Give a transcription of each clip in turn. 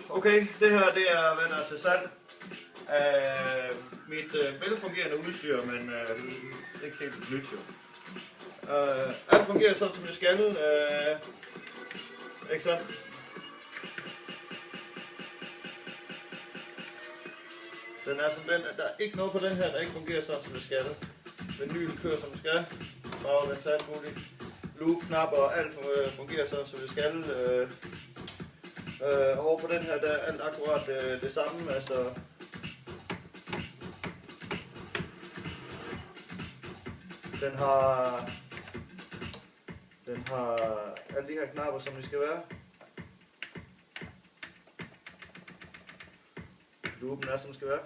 Okay, det her det er hvad der er til salg af mit velfungerende udstyr, men ikke helt nyt jo. Alt fungerer sådan som det skal, ikke sandt? Den er som den, at der er ikke noget på den her, der ikke fungerer sådan som det skal. Vinyl kører som det skal, baglæns alt muligt, loop, knapper og alt fungerer sådan som det skal. Over på den her, der er alt akkurat det samme, altså den har alle de her knapper, som de skal være. Loopen er, som den skal være.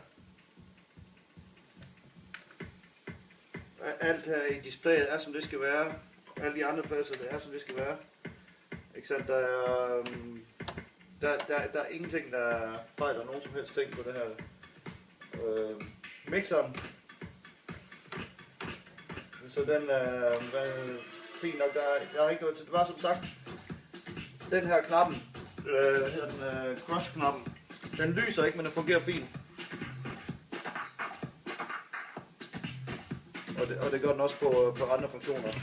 Alt her i displayet er, som det skal være. Alle de andre pladser, det er, som det skal være. Ikke sandt? Der er ingenting, der fejler nogen som helst ting på det her. Mixeren. Så den er fint nok. Der er ikke noget til. Det var som sagt, den her knappen, hedder den crush-knappen. Den lyser ikke, men den fungerer fint. Og det gør den også på andre funktioner.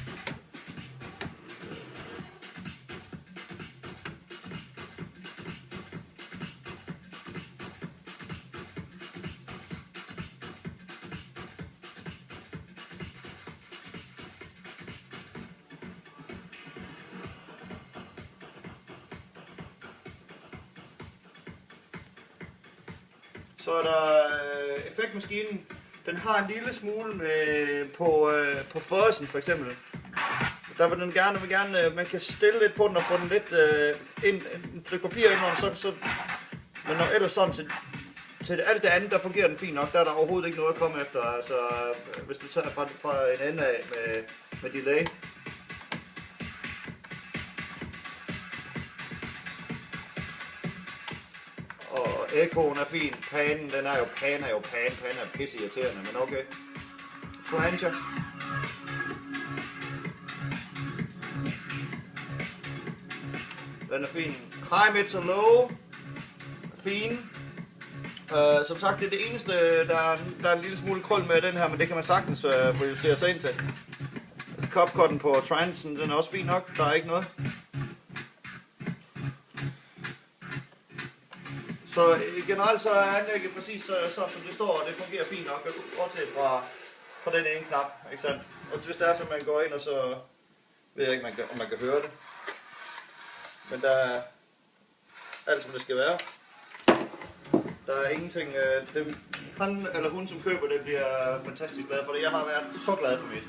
Så er der effektmaskinen. Den har en lille smule med på fuzzen for eksempel. Der vil den gerne, man kan stille lidt på den og få den lidt en stykke papir ind under, så men når ellers sådan til alt det andet, der fungerer den fint nok. Der er der overhovedet ikke noget at komme efter. Altså hvis du tager fra en ende af med delay. Ekoen er fin, panen er pisse irriterende, men okay. Flanger. Den er fin. High, mids og low. Fin. Som sagt, det er det eneste, der er en lille smule krøl med den her, men det kan man sagtens få justeret sig ind til. Copcutten på transen, den er også fin nok, der er ikke noget. Så generelt så er anlægget præcis sådan som det står, og det fungerer fint nok, bortset fra den ene knap, ikke sandt? Og hvis det er så, man går ind og så ved jeg ikke, om man kan høre det. Men der er alt som det skal være. Der er ingenting, han eller hun som køber det bliver fantastisk glad for det. Jeg har været så glad for mit.